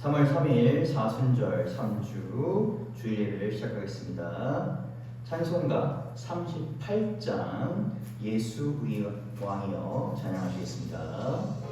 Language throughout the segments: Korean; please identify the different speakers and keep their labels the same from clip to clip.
Speaker 1: 3월 3일 사순절 3주 주일 예배를 시작하겠습니다. 찬송가 38장 예수 우리 왕이여 찬양하시겠습니다.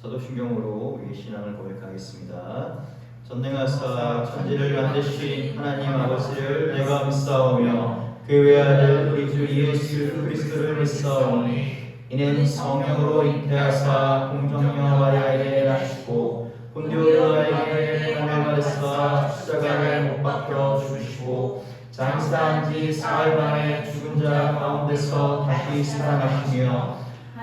Speaker 1: 사도신경으로 우리의 신앙을 고백하겠습니다. 전능하사 천지를 만드신 하나님 아버지를 내가 믿사오며 그 외아들 우리 주 예수 그리스도를 믿사오니 이는 성령으로 잉태하사 공정녀 마리아에게 나시고 본디오 빌라에게 고난을 받으사 십자가에 못 박혀 죽으시고 장사한 지 사흘 만에 죽은 자 가운데서 다시 살아나시며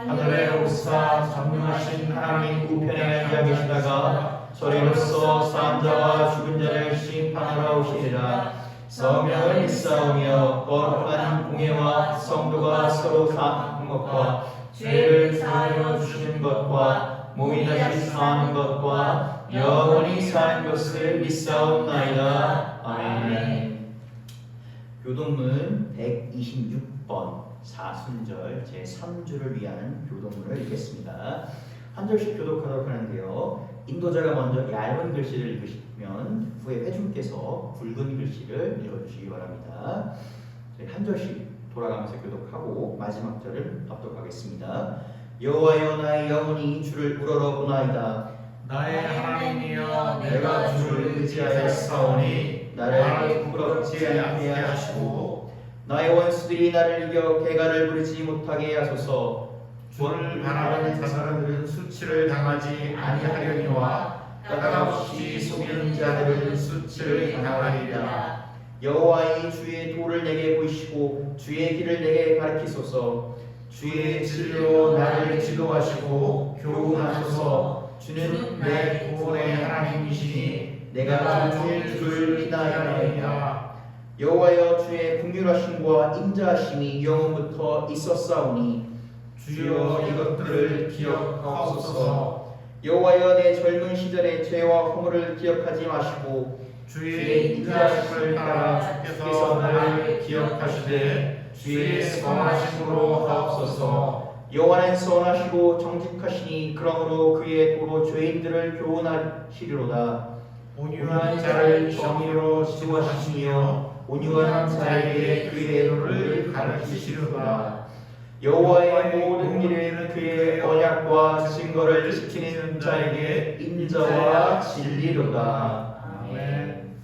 Speaker 1: 하늘에 오사 전능하신 하나님 우편에 앉아 계시다가 저리로서 사한 자와 죽은 자를 심판하러 오시리라. 성령을 믿사오며 거룩한 공예와 성도가 서로 사는 것과 죄를 사하여 주시는 것과 몸이 다시 사는 것과 영원히 사는 것을 믿사옵나이다. 아멘. 교동문 126번 사순절 제3주를 위한 교동문을 읽겠습니다. 한 절씩 교독하도록 하는데요. 인도자가 먼저 얇은 글씨를 읽으시면 후에 회중께서 굵은 글씨를 읽어주시기 바랍니다. 한 절씩 돌아가면서 교독하고 마지막 절을 합독하겠습니다. 여호와여 나의 영혼이 주를 우러러보나이다.
Speaker 2: 나의 하나님이여 내가 주를 의지하였사오니 나를 부끄럽지 않게 하시고
Speaker 1: 나의 원수들이 나를 이겨 개가를 부리지 못하게 하소서.
Speaker 2: 주를 바라는 자들은 수치를 당하지 아니하려니와 까닭없이 속이는 자들은 수치를 당하리라.
Speaker 1: 여호와의 주의 도를 내게 보이시고 주의 길을 내게 가르치소서.
Speaker 2: 주의 진리로 나를 지도하시고 교훈하소서. 주는 내 구원의 하나님이시니 내가 주를 기다리리라.
Speaker 1: 여호와여 주의 긍휼하심과 인자하심이 영원부터 있었사오니
Speaker 2: 주여 이것들을 기억하옵소서.
Speaker 1: 여호와여 내 젊은 시절의 죄와 허물을 기억하지 마시고
Speaker 2: 주의 인자하심을 따라 주께서 나를 기억하시되 주의 선하심으로 하옵소서.
Speaker 1: 여호와는 선하시고 정직하시니 그러므로 그의 도로 죄인들을 교훈하시리로다.
Speaker 2: 온유한 자를 정의로 지도하시며 온유한 자에게 그의 도를 가르치시리로다.
Speaker 1: 여호와의 모든 길은 그의 언약과 증거를 지키는 자에게 인자와 진리로다. 아멘.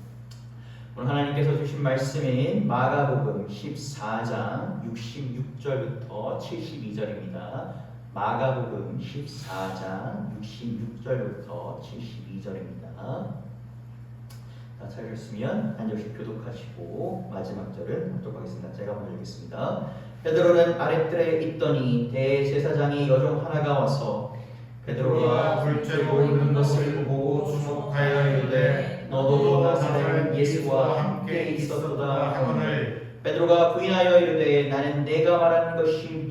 Speaker 1: 오늘 하나님께서 주신 말씀인 마가복음 14장 66절부터 72절입니다. 마가복음 14장 66절부터 72절입니다. 다 찾으셨으면 한 절씩 교독하시고 마지막 절은 하도록 하겠습니다. 제가 먼저 읽겠습니다. 베드로는 아랫뜰에 있더니 대제사장의 여종 하나가 와서 베드로가 불죄로 있는 것을 보고 주목하여 이르되 너도 나사렛 예수와 함께 있었도다 하거늘 베드로가 부인하여 이르되 나는 내가 말하는 것이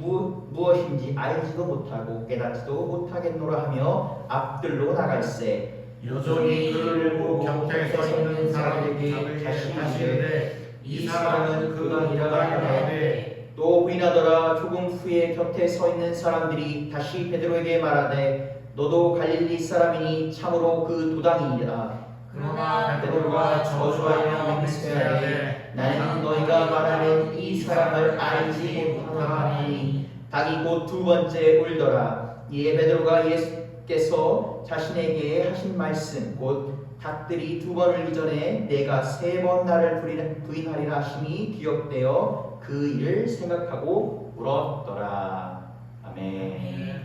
Speaker 1: 무엇인지 알지도 못하고 깨닫지도 못하겠노라 하며 앞뜰로 나갈새
Speaker 2: 여종이 그를 보고 곁에 서 있는 사람에게 다시 이르되 이 사람은 그가 아니라 하되
Speaker 1: 또 부인하더라. 조금 후에 곁에 서 있는 사람들이 다시 베드로에게 말하되 너도 갈릴리 사람이니 참으로 그 도당이니라.
Speaker 2: 그러나 베드로가 저주하여 맹세하되
Speaker 1: 나는 너희가 말하는 이 사람을 알지 못하노라 하니 닭이 곧 두 번째 울더라. 이에 베드로가 예수께서 자신에게 하신 말씀 곧 닭들이 두 번 울기 전에 내가 세 번 나를 부인하리라 하심이 기억되어 그 일을 생각하고 울었더라. 아멘.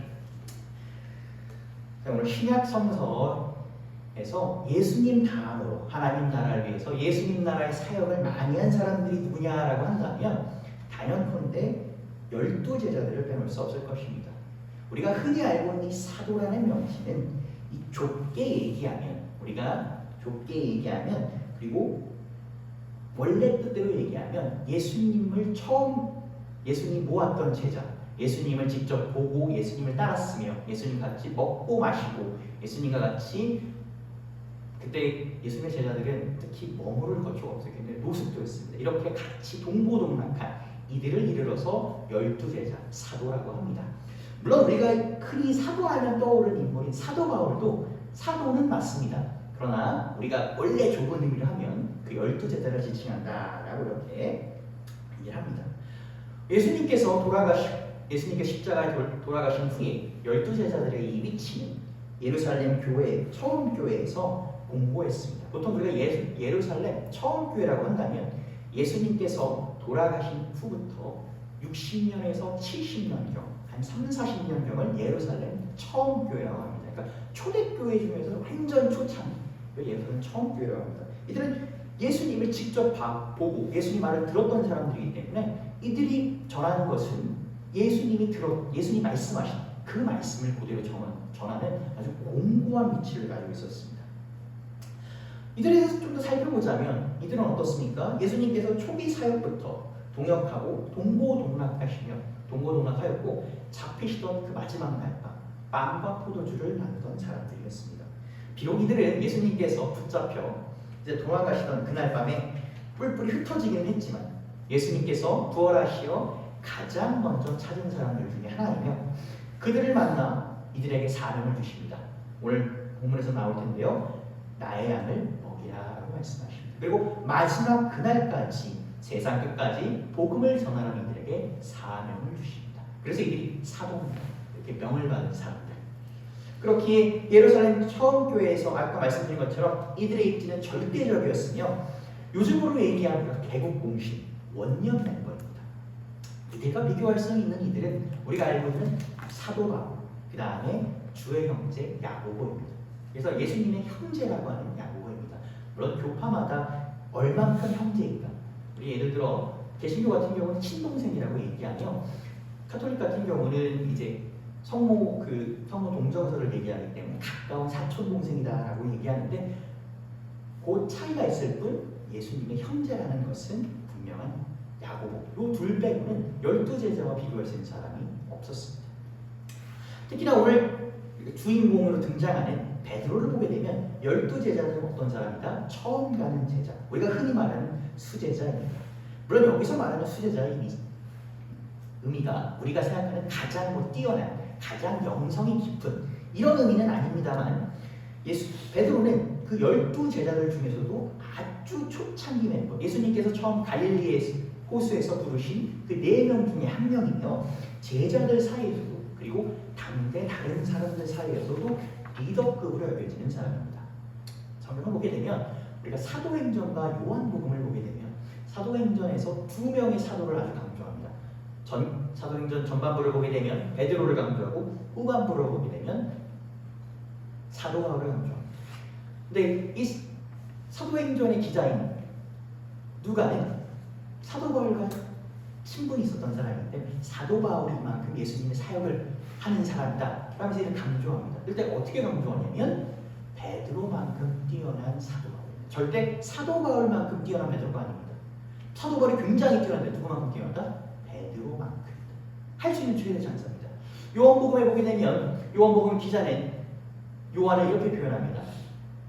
Speaker 1: 오늘 신약 성서에서 예수님 다음으로 하나님 나라를 위해서 예수님 나라의 사역을 많이 한 사람들이 누구냐라고 한다면 단연컨대 12제자들을 빼놓을 수 없을 것입니다. 우리가 흔히 알고 있는 이 사도라는 명칭은 이 좁게 얘기하면 그리고 원래 뜻대로 얘기하면 예수님 모았던 제자, 예수님을 직접 보고 예수님을 따랐으며 예수님 같이 먹고 마시고 예수님과 같이 그때 예수님의 제자들은 특히 머무를 거처가 없었기 노숙도였습니다. 이렇게 같이 동고동락한 이들을 이르러서 12제자, 사도라고 합니다. 물론 우리가 흔히 사도하면 떠오르는 인물인 사도 바울도 사도는 맞습니다. 그러나 우리가 원래 좁은 의미를 하면 그 12제자를 지칭한다라고 이렇게 얘기를 합니다. 예수님께 십자가에 돌아가신 후에 12제자들의 이 위치는 예루살렘 교회, 처음 교회에서 공고했습니다. 보통 우리가 예루살렘 처음 교회라고 한다면 예수님께서 돌아가신 후부터 60년에서 70년경, 한 3-40년경을 예루살렘 처음 교회라고 합니다. 그러니까 초대교회 중에서 완전 초창기, 예루살렘 처음 교회라고 합니다. 이들은 예수님을 직접 보고 예수님 말을 들었던 사람들이기 때문에 이들이 전하는 것은 예수님 말씀하신 그 말씀을 그대로 전하는 아주 공고한 위치를 가지고 있었습니다. 이들에 대해서 좀 더 살펴보자면 이들은 어떻습니까? 예수님께서 초기 사역부터 동역하고 동고동락하였고 잡히시던 그 마지막 날 밤 빵과 포도주를 나누던 사람들이었습니다. 비록 이들은 예수님께서 붙잡혀 이제 돌아가시던 그날 밤에 뿔뿔이 흩어지긴 했지만 예수님께서 부활하시어 가장 먼저 찾은 사람들 중에 하나이며 그들을 만나 이들에게 사명을 주십니다. 오늘 본문에서 나올 텐데요. 나의 양을 먹이라라고 말씀하십니다. 그리고 마지막 그날까지 세상 끝까지 복음을 전하는 이들에게 사명을 주십니다. 그래서 이들이 사도입니다. 이렇게 명을 받은 사람들. 그렇기에 예루살렘 처음 교회에서 아까 말씀드린 것처럼 이들의 입지는 절대적이었으며 요즘으로 얘기하면 개국 공신, 원년 멤버입니다. 이들과 비교할 수 있는 이들은 우리가 알고 있는 사도 바울, 그 다음에 주의 형제 야고보입니다. 그래서 예수님의 형제라고 하는 야고보입니다. 물론 교파마다 얼만큼 형제인가? 우리 예를 들어 개신교 같은 경우는 친동생이라고 얘기하며 카톨릭 같은 경우는 이제 성모 동정서를 얘기하기 때문에 가까운 사촌 동생이다라고 얘기하는데 그 차이가 있을 뿐 예수님의 형제라는 것은 분명한 야고보. 이 둘 빼고는 12제자와 비교할 수 있는 사람이 없었습니다. 특히나 오늘 주인공으로 등장하는 베드로를 보게 되면 12제자는 어떤 사람이다? 처음 가는 제자. 우리가 흔히 말하는 수제자입니다. 물론 여기서 말하는 수제자의 의미가 우리가 생각하는 가장 뛰어난, 가장 영성이 깊은 이런 의미는 아닙니다만 베드로는 그 12제자들 중에서도 아주 초창기 멤버, 예수님께서 처음 갈릴리의 호수에서 부르신 그 4명 중에 한 명이며 제자들 사이에서도 그리고 당대 다른 사람들 사이에서도 리더급으로 여겨지는 사람입니다. 성경을 보게 되면 우리가 사도행전과 요한복음을 보게 되면 사도행전에서 2명의 사도를 아주 강조합니다. 사도행전 전반부를 보게 되면 베드로를 강조하고 후반부를 보게 되면 사도 바울을 강조합니다. 근데 이 사도행전의 기자인 누가는 사도 바울과 친분이 있었던 사람이기 때문에 사도 바울이 이만큼 예수님의 사역을 하는 사람이다 라면서 이를 강조합니다. 그때 어떻게 강조하냐면 베드로만큼 뛰어난 사도 바울, 절대 사도 바울만큼 뛰어난 베드로가 아닙니다. 사도 바울이 굉장히 뛰어난데 누구만큼 뛰어나다? 베드로만큼 할 수 있는 주의 장사입니다. 요한복음에 보게 되면 요한복음 기자는 요한을 이렇게 표현합니다.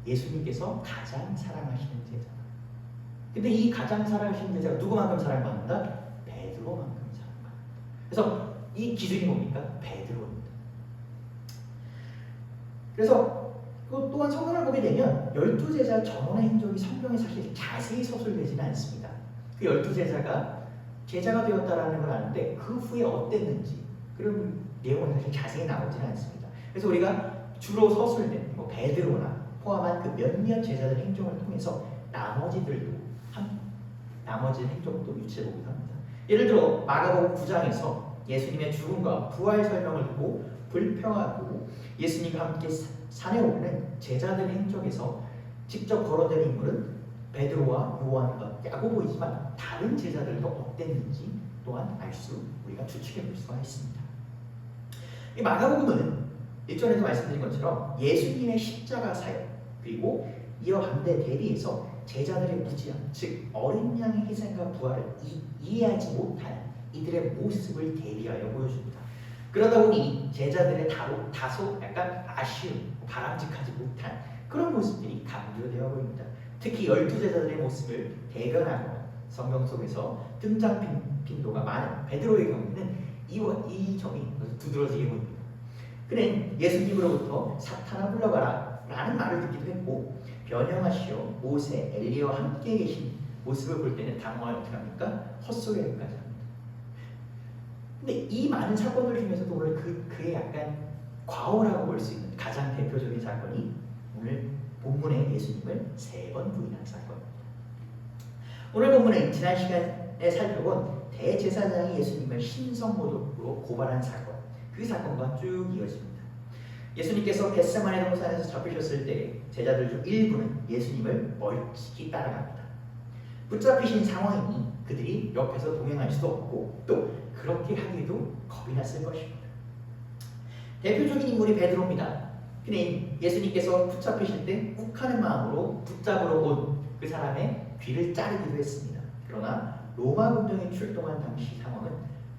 Speaker 1: 예수님께서 가장 사랑하시는 제자다. 근데 이 가장 사랑하시는 제자가 누구만큼 사랑받는다? 베드로만큼 사랑받는다. 그래서 이 기준이 뭡니까? 베드로입니다. 그래서 또한 성경을 보게 되면 12제자 전원의 행적이 성경에 사실 자세히 서술되지는 않습니다. 그 12제자가 제자가 되었다라는 걸 아는데 그 후에 어땠는지 그런 내용은 사실 자세히 나오지는 않습니다. 그래서 우리가 주로 서술된 베드로나 포함한 그 몇몇 제자들 행적을 통해서 나머지 행적도 유추해보기도 합니다. 예를 들어 마가복음 9장에서 예수님의 죽음과 부활 설명을 듣고 불평하고 예수님과 함께 산에 오르는 제자들 행적에서 직접 거론된 인물은 베드로와 요한과 야고보이지만 다른 제자들도 어땠는지 또한 우리가 추측해 볼 수가 있습니다. 이 마가복음은 일전에도 말씀드린 것처럼 예수님의 십자가 사역 그리고 이와 반대 대비해서 제자들의 무지함, 즉 어린 양의 희생과 부활을 이해하지 못한 이들의 모습을 대비하여 보여줍니다. 그러다 보니 제자들의 다소 약간 아쉬움, 바람직하지 못한 그런 모습들이 강조되어 보입니다. 특히 12제자들의 모습을 대변하거나 성경 속에서 등장 빈도가 많은 베드로의 경우에는 이 점이 두드러지게 보입니다. 그는 예수님으로부터 사탄아 물러가라 라는 말을 듣기도 했고 변형하시어 모세, 엘리야와 함께 계신 모습을 볼 때는 당황을 어떻게 합니까? 헛소리까지 합니다. 근데 이 많은 사건들 중에서도 오늘 그의 약간 과오라고 볼 수 있는 가장 대표적인 사건이 오늘 본문에 예수님을 3번 부인한 사건입니다. 오늘 본문은 지난 시간에 살펴본 대제사장이 예수님을 신성모독으로 고발한 사건, 그 사건과 쭉 이어집니다. 예수님께서 겟세마네 동산에서 잡히셨을 때 제자들 중 일부는 예수님을 멀찍이 따라갑니다. 붙잡히신 상황이니 그들이 옆에서 동행할 수도 없고 또 그렇게 하기에도 겁이 났을 것입니다. 대표적인 인물이 베드로입니다. 그는 예수님께서 붙잡히실 때 욱하는 마음으로 붙잡으러 온 그 사람의 귀를 자르기도 했습니다. 그러나 로마 군병이 출동한 당시 상황은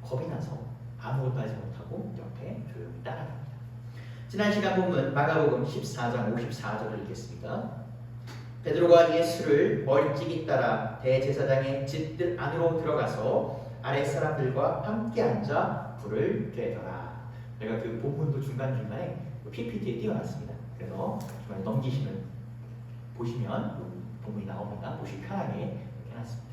Speaker 1: 겁이 나서 아무것도 하지 못하고 옆에 조용히 따라갑니다. 지난 시간 본문 마가복음 14장 54절을 읽겠습니다. 베드로가 예수를 멀찍이 따라 대제사장의 집들 안으로 들어가서 아랫사람들과 함께 앉아 불을 쬐더라. 제가 그 본문도 중간중간에 PPT에 띄워놨습니다. 그래서 중간에 보시면 본문이 나옵니다. 보시기 편하게 이렇게 해놨습니다.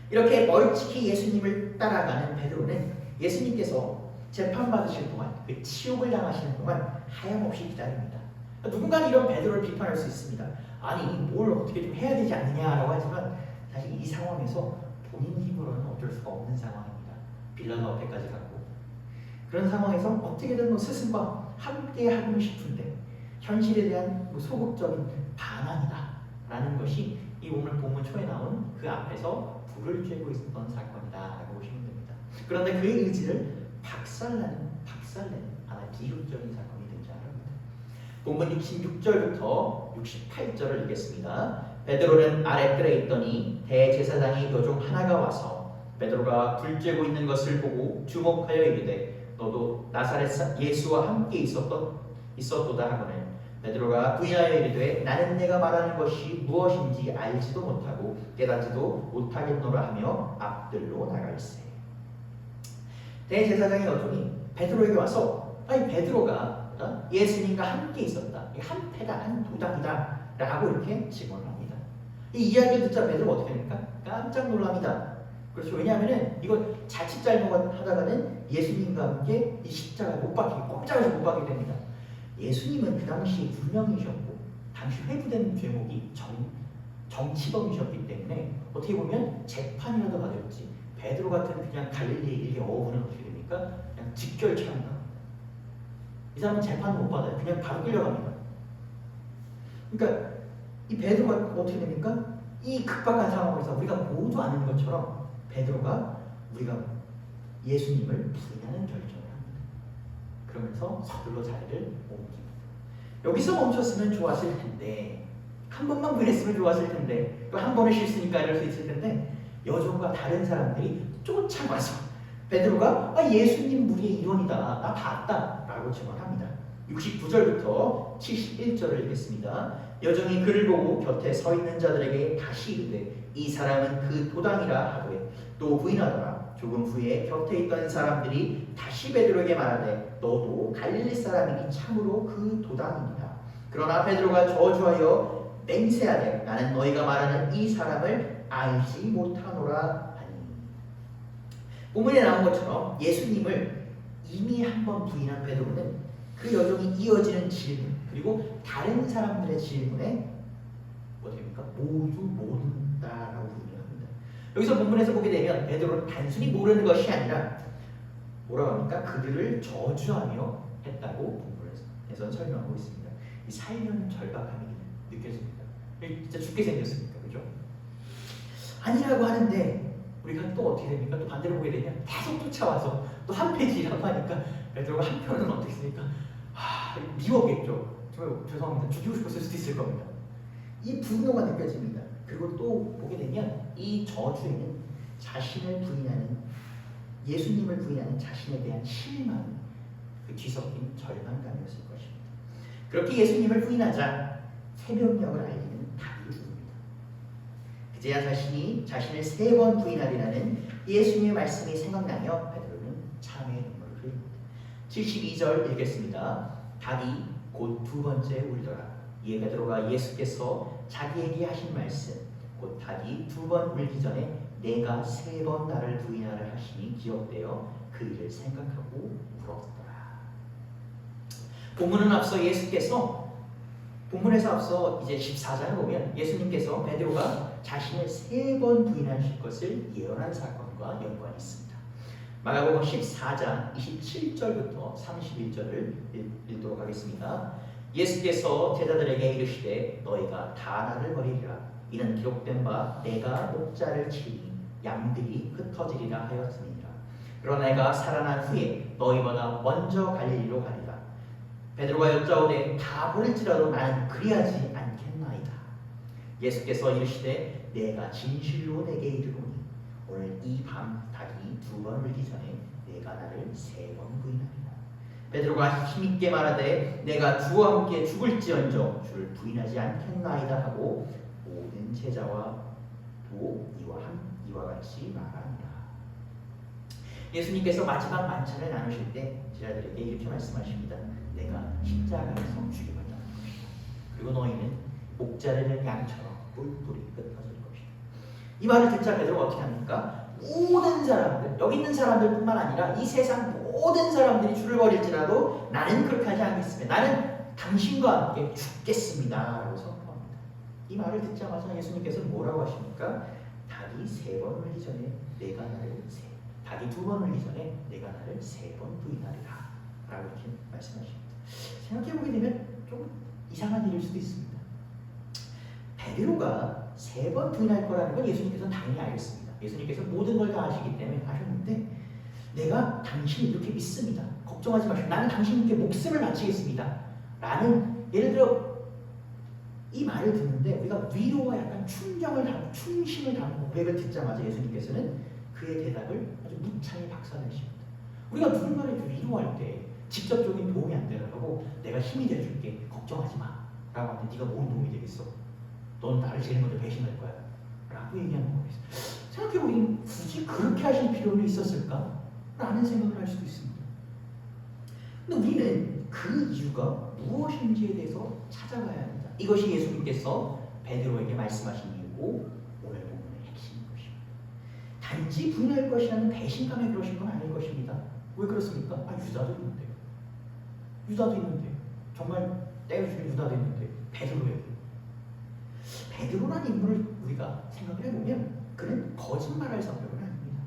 Speaker 1: 이렇게 멀찍이 예수님을 따라가는 베드로는 예수님께서 재판받으실 동안 그 치욕을 당하시는 동안 하염없이 기다립니다. 누군가는 이런 베드로를 비판할 수 있습니다. 아니 뭘 어떻게 좀 해야 되지 않느냐라고 하지만 사실 이 상황에서 본인 힘으로는 어쩔 수가 없는 상황입니다. 빌라도 앞에까지 갔고 그런 상황에서 어떻게든 스승과 함께 하고 싶은데 현실에 대한 소극적인 반항이다 라는 것이 이 오늘 본문 초에 나온 그 앞에서 불을 쬐고 있었던 사건이다 라고 보시면 됩니다. 그런데 그의 의지를 박살내는 하나의 비극적인 사건이 등장합니다. 본문 66절부터 68절을 읽겠습니다. 베드로는 아랫뜰에 있더니 대제사장이 여종 하나가 와서 베드로가 불 쬐고 있는 것을 보고 주목하여 이르되 너도 나사렛 예수와 함께 있었도다 하거늘 베드로가 부인하여 이르되 나는 내가 말하는 것이 무엇인지 알지도 못하고 깨닫지도 못하겠노라 하며 앞들로 나갈세. 대제사장의 여종이 베드로에게 와서 아니 베드로가 예수님과 함께 있었다. 한 패다, 한 도당이다 라고 이렇게 증언을 합니다. 이 이야기를 듣자 베드로가 어떻게 됩니까? 깜짝 놀랍니다. 그렇죠. 왜냐하면 이건 자칫 잘못하다가는 예수님과 함께 이 십자가에 못 박히게 꼼짝없이 못 박히게 됩니다. 예수님은 그 당시 불명이셨고 당시 회부된 죄목이 정치범이셨기 때문에 어떻게 보면 재판이라도 받을지 베드로 같은 그냥 갈릴리 일개 어부는 어떻게 됩니까? 그냥 직결 처형당합니다. 이 사람은 재판 못 받아요. 그냥 바로 끌려갑니다. 그러니까 이 베드로가 어떻게 됩니까? 이 급박한 상황에서 우리가 모두 아는 것처럼 베드로가 우리가 예수님을 부인하는 결정을 합니다. 그러면서 서둘러 자리를 옮깁니다. 여기서 멈췄으면 좋았을 텐데, 한 번만 부인했으면 좋았을 텐데, 또 한 번의 실수니까 이럴 수 있을 텐데, 여종과 다른 사람들이 쫓아와서 베드로가 예수님 무리의 일원이다, 나 봤다 라고 증언합니다. 69절부터 71절을 읽겠습니다. 여종이 그를 보고 곁에 서 있는 자들에게 다시 이르되 이 사람은 그 도당이라 하되 또 부인하더라. 조금 후에 곁에 있던 사람들이 다시 베드로에게 말하되 너도 갈릴리 사람이니 참으로 그 도당이니라. 그러나 베드로가 저주하여 맹세하되 나는 너희가 말하는 이 사람을 알지 못하노라 하니. 본문에 나온 것처럼 예수님을 이미 한 번 부인한 베드로는 그 여종이 이어지는 질문 그리고 다른 사람들의 질문에 어떻게입니까? 모두 모른다라고 부인을 합니다. 여기서 본문에서 보게 되면 베드로는 단순히 모르는 것이 아니라 뭐라고 합니까? 그들을 저주하며 했다고 본문에서 설명하고 있습니다. 이 살려는 절박함이 느껴집니다. 진짜 죽게 생겼습니까? 그죠? 아니라고 하는데 우리가 또 어떻게 됩니까? 또 반대로 보게 되면 계속 쫓아와서 또 한 페이지라고 하니까 베드로가 한 편은 어떻게 했습니까? 미웠겠죠. 정말 죄송합니다. 죽이고 싶었을 수도 있을 겁니다. 이 분노가 느껴집니다. 그리고 또 보게 되면 이 저주에는 자신을 부인하는 예수님을 부인하는 자신에 대한 실망이 그 뒤섞인 절망감이었을 것입니다. 그렇게 예수님을 부인하자 새벽녘을 알리는 답이 옵니다. 그제야 자신을 3번 부인하리라는 예수님의 말씀이 생각나며 베드로는 참회의 눈물을 흘립니다. 72절 읽겠습니다. 답이 곧 2번째 울더라. 이에 베드로가 예수께서 자기에게 하신 말씀 곧 답이 2번 울기 전에 내가 3번 나를 부인하라 하시니 기억되어 그 일을 생각하고 울었더라. 본문에서 앞서 이제 14장을 보면 예수님께서 베드로가 자신을 3번 부인하실 것을 예언한 사건과 연관이 있습니다. 마가복음 14장 27절부터 31절을 읽도록 하겠습니다. 예수께서 제자들에게 이르시되 너희가 다 나를 버리리라. 이는 기록된 바 내가 목자를 치니 양들이 흩어지리라 하였음이니라. 그러나 내가 살아난 후에 너희보다 먼저 갈릴리로 가리라. 베드로가 여짜오되 다 버릴지라도 나는 그리하지 않겠나이다. 예수께서 이르시되 내가 진실로 내게 이르노니 오늘 이 밤 닭이 2번 울기 전에 내가 나를 3번 부인하리라. 베드로가 힘있게 말하되 내가 주와 함께 죽을지언정 주를 부인하지 않겠나이다 하고 모든 제자와 또 이와 같이 말하니라. 예수님께서 마지막 만찬을 나누실 때 제자들에게 이렇게 말씀하십니다. 내가 십자가에서 죽임을 당할 것이다. 그리고 너희는 목자르는 양처럼 뿔뿔이 흩어질 것이다. 이 말을 듣자 베드로가 어떻게 합니까? 모든 사람들, 여기 있는 사람들뿐만 아니라 이 세상 모든 사람들이 주를 버릴지라도 나는 그렇게 하지 않겠습니다. 나는 당신과 함께 죽겠습니다 라고 선포합니다. 이 말을 듣자마자 예수님께서 뭐라고 하십니까? 닭이 3번 울기 전에 내가 나를 닭이 2번 울기 전에 내가 나를 3번 부인하리라 라고 이렇게 말씀하십니다. 생각해보게 되면 좀 이상한 일일 수도 있습니다. 베드로가 3번 부인할 거라는 건 예수님께서는 당연히 알겠습니다. 예수님께서 모든 걸 다 아시기 때문에 아셨는데 내가 당신을 이렇게 믿습니다. 걱정하지 마시고 나는 당신께 목숨을 바치겠습니다. 라는 예를 들어 이 말을 듣는데 우리가 위로와 약간 충심을 담고 고백을 듣자마자 예수님께서는 그의 대답을 아주 무창히 박살내십니다. 우리가 누군가를 위로할 때 직접적인 도움이 안 되더라도 내가 힘이 돼줄게 걱정하지 마 라고 하는데 네가 뭔 도움이 되겠어? 넌 나를 제일 먼저 배신할 거야 라고 얘기하는 거예요. 생각해보면 굳이 그렇게 하실 필요는 있었을까? 라는 생각을 할 수도 있습니다. 근데 우리는 그 이유가 무엇인지에 대해서 찾아가야 합니다. 이것이 예수님께서 베드로에게 말씀하신 이유고 오늘 본문의 핵심인 것입니다. 단지 부인할 것이라는 배신감에 그러신 건 아닐 것입니다. 왜 그렇습니까? 유다도 있는데요. 유다도 있는데요. 정말 때려주는 유다도 있는데요. 베드로라는 인물을 우리가 생각을 해보면 그는 거짓말할 성격은 아닙니다.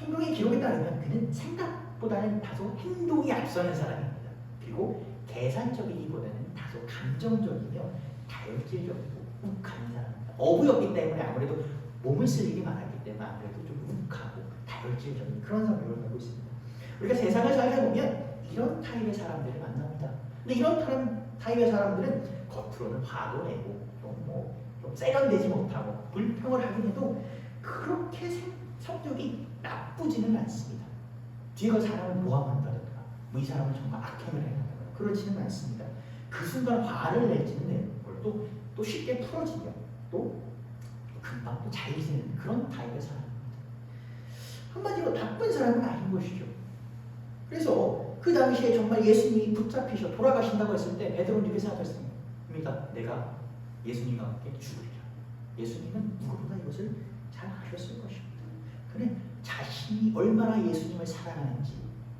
Speaker 1: 성경의 기록에 따르면 그는 생각보다는 다소 행동이 앞서는 사람입니다. 그리고 계산적이기보다는 다소 감정적이며 다혈질적이고 욱하는 사람입니다. 어부였기 때문에 아무래도 몸을 쓸 일이 많았기 때문에 아무래도 좀 욱하고 다혈질적인 그런 성격을 갖고 있습니다. 우리가 세상을 살다 보면 이런 타입의 사람들을 만납니다. 근데 이런 타입의 사람들은 겉으로는 화도 내고 좀 세련되지 못하고 불평을 하긴 해도 그렇게 성격이 나쁘지는 않습니다. 뒤가 사람을 모함한다든가 이 사람은 정말 악행을 행한다든가 그렇지는 않습니다. 그 순간 화를 내지는 또 쉽게 풀어지며 또 금방 또 잘 지내는 그런 타입의 사람입니다. 한마디로 나쁜 사람은 아닌 것이죠. 그래서 그 당시에 정말 예수님이 붙잡히셔 돌아가신다고 했을 때 베드로는 이렇게 생각했습니다. 내가 예수님과 함께 죽으리라. 예수님은 누구보다 이것을 잘 아셨을 것입니다. 그는 자신이 얼마나 예수님을 사랑하는지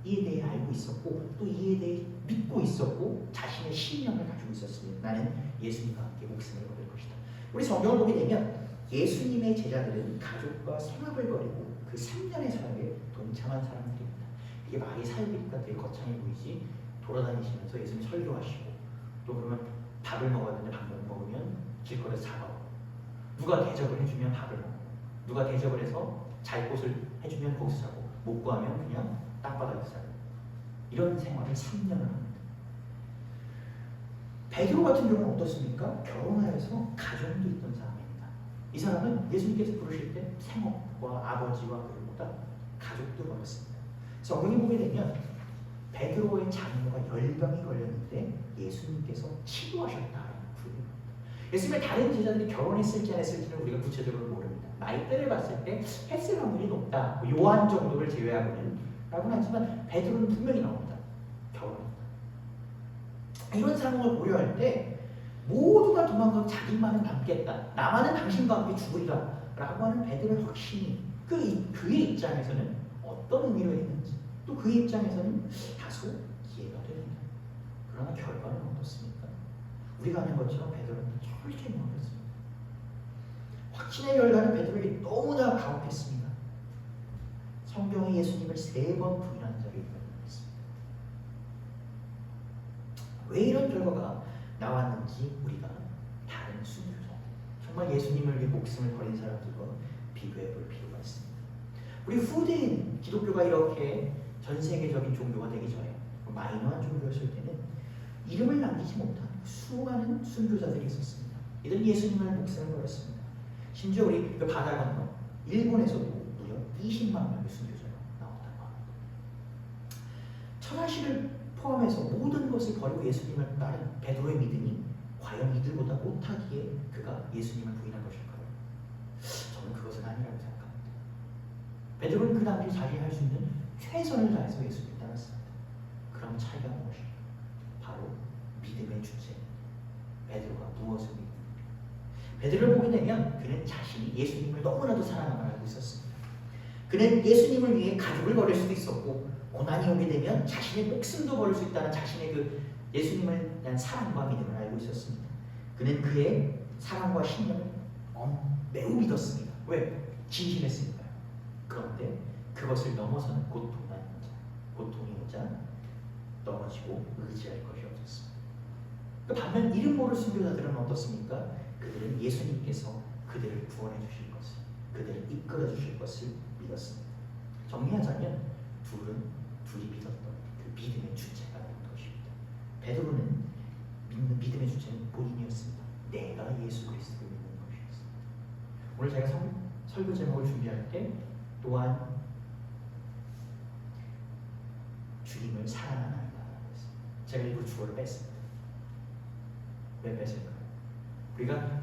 Speaker 1: 이에 대해 알고 있었고 또 이에 대해 믿고 있었고 자신의 신념을 가지고 있었습니다. 나는 예수님과 함께 목숨을 걸을 것이다. 우리 성경을 보게 되면 예수님의 제자들은 가족과 생업을 벌이고 그 3년의 사역에 동참한 사람들입니다. 이게 말이 사역이니까 되게 거창해 보이지 돌아다니시면서 예수님 설교하시고 또 그러면 밥을 먹어야 되는데 밥 못 먹으면 길거리에서 잡아오고 누가 대접을 해주면 밥을 먹고 누가 대접을 해서 잘 곳을 해주면 거기서 자고 못 구하면 그냥 땅바닥에서 자고 이런 생활을 3년을 합니다. 베드로 같은 경우는 어떻습니까? 결혼하여서 가정도 있던 사람입니다. 이 사람은 예수님께서 부르실 때 생업과 아버지와 그리고보다 가족도 벌었습니다. 성경에 보게 되면 베드로의 장모가 열병이 걸렸는데 예수님께서 치료하셨다는 부분입니다. 예수님의 다른 제자들이 결혼했을지 안 했을지는 우리가 구체적으로 모릅니다. 나이대를 봤을 때 했을 확률이 높다. 요한 정도를 제외하고는 라고는 하지만 베드로는 분명히 나옵니다. 결혼했다. 이런 상황을 고려할 때 모두가 도망가고 자기만은 남겠다. 나만은 당신과 함께 죽으리라 라고 하는 베드로의 확신이 그의 입장에서는 어떤 의미로 있는지 또 그의 입장에서는 다소 이해가 됩니다. 그러나 결과는 어떻습니까? 우리가 아는 것처럼 베드로는 철저히 먹었습니다. 확신의 결과는 베드로에게 너무나 가혹했습니다. 성경에 예수님을 3번 부인한 적이 있습니다. 왜 이런 결과가 나왔는지 우리가 다른 순교자 정말 예수님을 위해 목숨을 버린 사람들과 비교해 볼 필요가 있습니다. 우리 후대인 기독교가 이렇게 전 세계적인 종교가 되기 전에 마이너한 종교였을 때는 이름을 남기지 못한 수많은 순교자들이 있었습니다. 이들은 예수님을 목숨을 걸었습니다. 심지어 우리 그 바다 건너 일본에서도 무려 20만 명의 순교자가 나왔다고 합니다. 천하시를 포함해서 모든 것을 버리고 예수님을 따른 베드로의 믿음이 과연 이들보다 못하기에 그가 예수님을 부인한 것일까요? 저는 그것은 아니라고 생각합니다. 베드로는 그 당시 자기 할 수 있는 최선을 다해서 예수님을 따랐습니다. 그럼 차이가 무엇일까? 바로 믿음의 주체 베드로가 무엇을 믿는가? 베드로를 보게 되면 그는 자신이 예수님을 너무나도 사랑함을 알고 있었습니다. 그는 예수님을 위해 가족을 버릴 수도 있었고 고난이 오게 되면 자신의 목숨도 버릴 수 있다는 자신의 그 예수님을 대한 사랑과 믿음을 알고 있었습니다. 그는 그의 사랑과 신념을 매우 믿었습니다. 왜? 진실했으니까요. 그런데 그것을 넘어서는 고통이 오자 넘어지고 의지할 것이 없었습니다. 반면 이름 모를 순교자들은 어떻습니까? 그들은 예수님께서 그들을 구원해 주실 것을, 그들을 이끌어 주실 것을 믿었습니다. 정리하자면 둘이 믿었던 그 믿음의 주체가 되는 것입니다. 베드로는 믿는 믿음의 주체는 본인이었습니다. 내가 예수 그리스도를 믿는 것이었습니다. 오늘 제가 설교 제목을 준비할 때 또한 주님을 사랑하는 아이다. 제가 일부 주어를 뺐습니다. 왜 뺐을까요? 우리가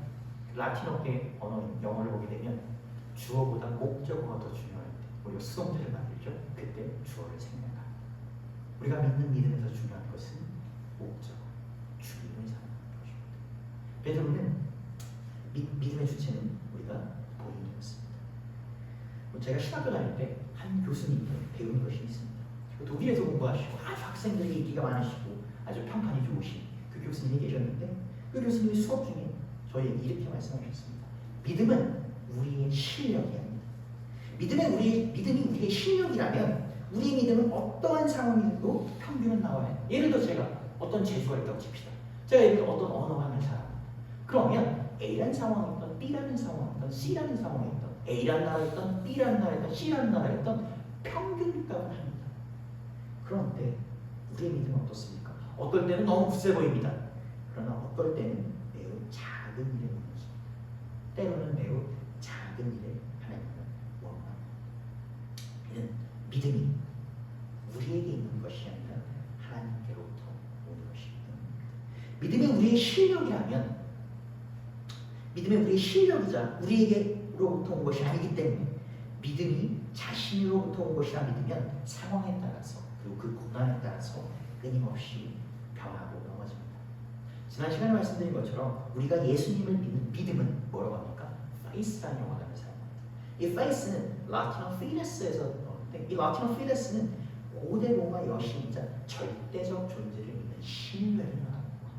Speaker 1: 라틴어계 언어인 영어를 보게 되면 주어보다 목적어가 더 중요할 때 우리가 수동태를 만들죠. 그때 주어를 생략합니다. 우리가 믿는 믿음에서 중요한 것은 목적어, 주님을 사랑하는 것입니다. 베드로는 믿음의 주체는 우리가 본인이었습니다. 제가 신학교 다닐 때 한 교수님이 배운 것이 있습니다. 독일에서 공부하시고 아주 학생들에게 인기가 많으시고 아주 평판이 좋으신 그 교수님이 계셨는데 그 교수님이 수업 중에 저희에게 이렇게 말씀하셨습니다. 믿음은 우리의 실력이 아닙니다. 믿음이 우리의 실력이라면 우리의 믿음은 어떠한 상황에도 평균은 나와야 해요. 예를 들어 제가 어떤 재주가 있다고 칩시다. 제가 예를 들어 어떤 언어 하나를 잘합니다. 그러면 A라는 상황에 있던 B라는 상황에 있던 C라는 상황에 있던 A라는 나라에 있던 B라는 나라에 있던 C라는 나라에 있던 평균값을 합니다. 그런데 우리의 믿음은 어떻습니까? 어떨 때는 너무 굳세 보입니다. 그러나 어떨 때는 매우 작은 일에 무너집니다. 때로는 매우 작은 일에 하나님은 원망합니다. 이는 믿음이 우리에게 있는 것이 아니라 하나님께로부터 오는 것이기 때문입니다. 믿음이 우리의 실력이라면 믿음이 우리의 실력이자 우리에게로부터 온 것이 아니기 때문에 믿음이 자신으로부터 온 것이라 믿으면 상황에 따라서 그리고 그 고난에 따라서 끊임없이 변하고 넘어집니다. 지난 시간에 말씀드린 것처럼 우리가 예수님을 믿는 믿음은 뭐라고 합니까? faith라는 용어를 사용합니다. 이 faith는 라틴어 필레스에서 나오는데 이 라틴어 필레스는 고대 로마 여신이자 절대적 존재를 믿는 신뢰를 말하는 겁니다.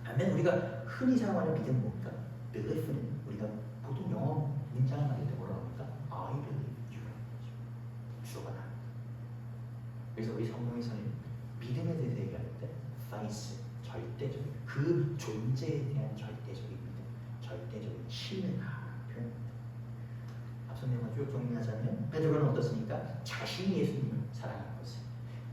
Speaker 1: 반면 우리가 흔히 사용하는 믿음은 뭡니까? belief는 우리가 보통 영어 문장을 말할 때 뭐라고 합니까? I believe you라는 거죠. 주어가 나옵니다. 그래서 우리 성경에서는 믿음에 대해서 얘기할 때 faith, 절대적인 그 존재에 대한 절대적인 믿음, 절대적인 신뢰가 표현합니다. 앞서 내용을 쭉 정리하자면 베드로는 어떻습니까? 자신이 예수님을 사랑하는 것을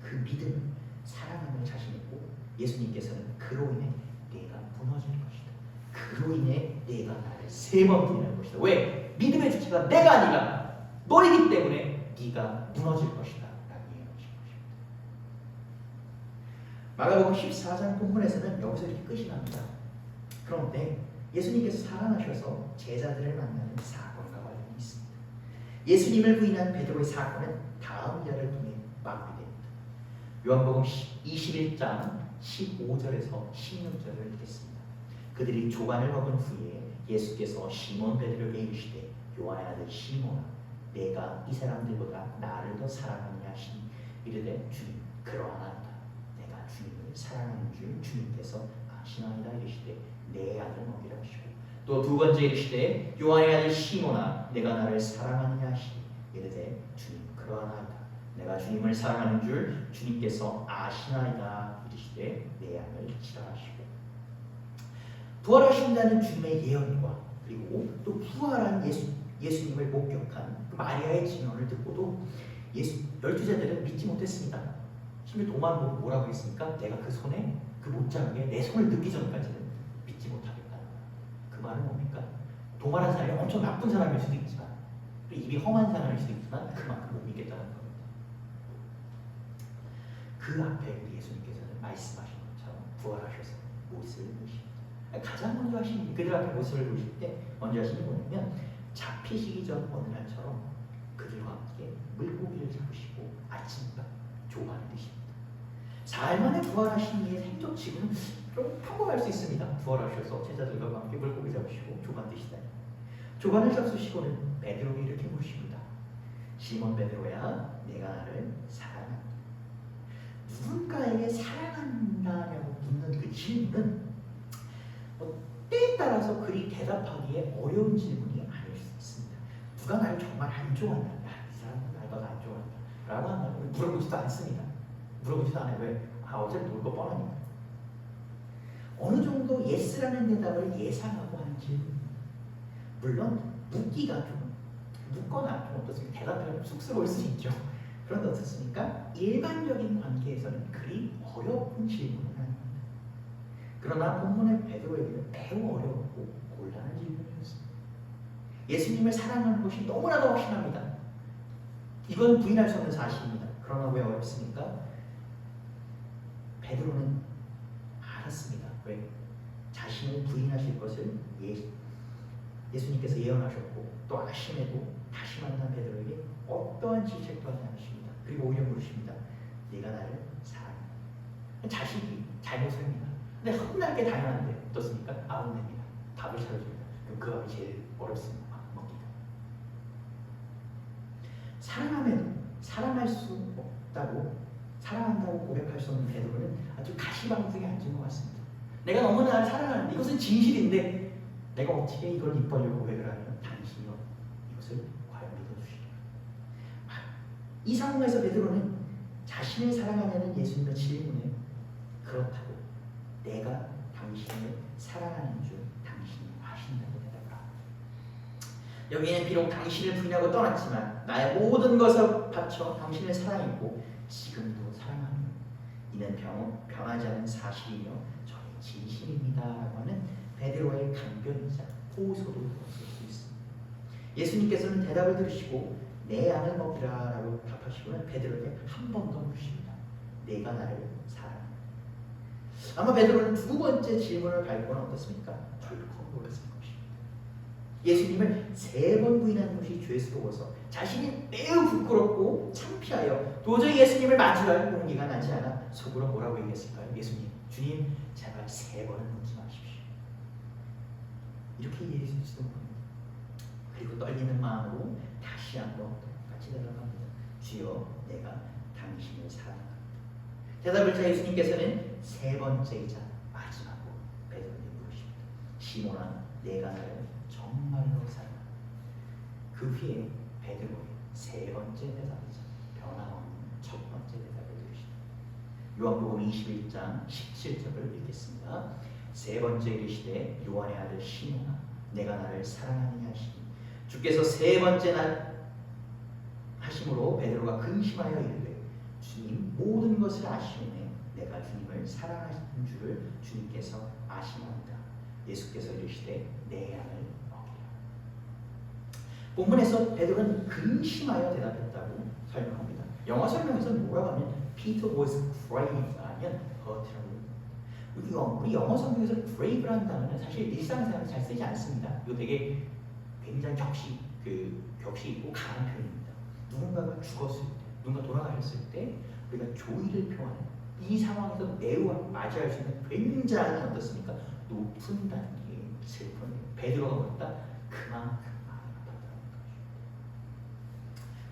Speaker 1: 그 믿음을 사랑하는 자신이고 예수님께서는 그로 인해 내가 무너질 것이다. 그로 인해 내가 나를 3번 부인할 것이다. 왜? 믿음의 주체가 내가 아니라 너이기 때문에 네가 무너질 것이다. 라고 얘기하신 것입니다. 마가복음 14장 본문에서는 여기서 이렇게 끝이 납니다. 그런데 예수님께서 사랑하셔서 제자들을 만나는 사건과 관련이 있습니다. 예수님을 부인한 베드로의 사건은 다음 이야기를 통해 마무리됩니다. 요한복음 21장 15절에서 16절을 읽겠습니다. 그들이 조반을 먹은 후에 예수께서 시몬 베드로에게 이르시되 요한의 아들 시몬아 내가 이 사람들보다 나를 더 사랑하느냐 하시니 이르되 주님 그러하나이다. 내가 주님을 사랑하는 줄 주님께서 아시나이다 이르시되 내 아들 먹이라 하시고 또 두 번째 이르시되 요한의 아들 시몬아 내가 나를 사랑하느냐 하시니 이르되 주님 그러하나이다. 내가 주님을 사랑하는 줄 주님께서 아시나이다 이르시되 내 양을 치라 하시고 부활하신다는 주님의 예언과 그리고 또 부활한 예수님을 목격한 그 마리아의 증언을 듣고도 12제자들은 믿지 못했습니다. 심지어 도마는 보고 뭐라고 했습니까? 내가 그 손에 그 못자국에 내 손을 넣기 전까지는 믿지 못하겠다. 그 말은 뭡니까? 도마라는 사람이 엄청 나쁜 사람일 수도 있지만 또 입이 험한 사람일 수도 있지만 그만큼 못 믿겠다는 겁니다. 그 앞에 우리 예수님께서는 말씀하신 것처럼 부활하셔서 못을 보십니다. 가장 먼저 하신 일이 그들 앞에 모습을 보실 때 먼저 하신 게 뭐냐면 잡히시기 전 어느 날처럼 그들과 함께 물고기를 잡으시고 아침밥 조반을 드십니다. 사흘 만에 부활하신 이의 행적치고는 좀 평범할 수 있습니다. 부활하셔서 제자들과 함께 물고기 잡으시고 조반 드시다니. 조반을 잡수시고는 베드로에게 이렇게 물으십니다. 시몬 베드로야 내가 나를 사랑한다. 누군가에게 사랑한다냐고 묻는 그 질문은 때에 따라서 그리 대답하기에 어려운 질문이 아닐 수 있습니다. 누가 나를 정말 안 좋아한다. 이 사람은 나를 더 안 좋아한다. 라고 한다면 물어보지도 않습니다. 물어보지도 않아요. 왜? 어제 놀 거 뻔하니까. 어느 정도 예스라는 대답을 예상하고 하는 질문입니다. 물론 묻기가 좀 묻거나 좀 어떻습니까? 대답하면 쑥스러울 수 있죠. 그런데 어떻습니까? 일반적인 관계에서는 그리 어려운 질문은 아닙니다. 그러나 본문의 베드로에게는 매우 어렵고 곤란한 질문이었습니다. 예수님을 사랑하는 것이 너무나도 확신합니다. 이건 부인할 수 없는 사실입니다. 그러나 왜 어렵습니까? 베드로는 알았습니다. 왜? 자신을 부인하실 것을 예수님께서 예언하셨고 또 아심에도 다시 만난 베드로에게 어떠한 질책도 하지 않으십니다. 그리고 오히려 물으십니다. 네가 나를 사랑해. 자식이 잘못을 합니다. 근데 헛날게 당연한데 어떻습니까? 아웃냅니다. 밥을 차려줍니다. 그럼 그 밥이 제일 어렵습니다. 먹기가. 사랑하면 사랑할 수 없다고 사랑한다고 고백할 수 없는 베드로는 아주 가시방석에 앉은 것 같습니다. 내가 너무나 나를 사랑하는데 이것은 진실인데 내가 어떻게 이걸 입 벌려 고백을 하면 당신이 이것을 과연 믿어주실까? 이 상황에서 베드로는 자신을 사랑하는 예수님의 질문에 그렇다고 내가 당신을 사랑하는 줄 당신이 아신다고 대답합니다. 여기에는 비록 당신을 부인하고 떠났지만 나의 모든 것을 바쳐 당신을 사랑했고 지금도 사랑하며 이는 변하지 않은 사실이며 저의 진심입니다 라고 하는 베드로의 강변이자 호소도 들었을 수 있습니다. 예수님께서는 대답을 들으시고 내 양을 먹이라 라고 답하시고는 베드로에게 한 번 더 묻습니다. 내가 나를 사랑하느냐. 아마 베드로는 두 번째 질문을 받고는 어떻습니까? 덜컥 놀랐을 것입니다. 예수님을 세 번 부인하는 것이 죄스러워서 자신이 매우 부끄럽고 창피하여 도저히 예수님을 마주할 용기가 나지 않아 속으로 뭐라고 얘기했을까요? 예수님, 주님 제발 세 번은 묻지 마십시오. 이렇게 얘기했을지도 모릅니다. 그리고 떨리는 마음으로 다시 한번 같이 대답합니다. 주여 내가 당신을 사랑합니다. 대답을 자 예수님께서는 세 번째이자 마지막으로 베드로에게 물으십니다. 시몬아 내가 나를 정말로 사랑한다. 그 후에 베드로의 세 번째 대답이자 변함없는 첫 번째 대답을 들으십니다. 요한복음 21장 17절을 읽겠습니다. 세 번째 이르시되 요한의 아들 시몬아 내가 나를 사랑하느냐 하시니 주께서 세 번째 날 하심으로 베드로가 근심하여 이르되 주님 모든 것을 아시오매 내가 주님을 사랑하시는 줄을 주님께서 아시나이다. 예수께서 이르시되 내 양을 먹이라. 본문에서 베드로는 근심하여 대답했다고 설명합니다. 영어 설명에서는 뭐라고 하면 Peter was grave 아니면 hurt라고. 우리 영어 성경에서 grave라는 단어는 사실 일상생활에 잘 쓰지 않습니다. 이거 되게 굉장히 격시 있고 강한 표현입니다. 누군가가 죽었을 때, 누군가 돌아가셨을 때 우리가 조의를 표하는 이 상황에서 매우 맞이할 수 있는 굉장히 어떻습니까? 높은 단계의 슬픔이에요. 베드로가 뭐였다? 그만큼 마음이 아팠다는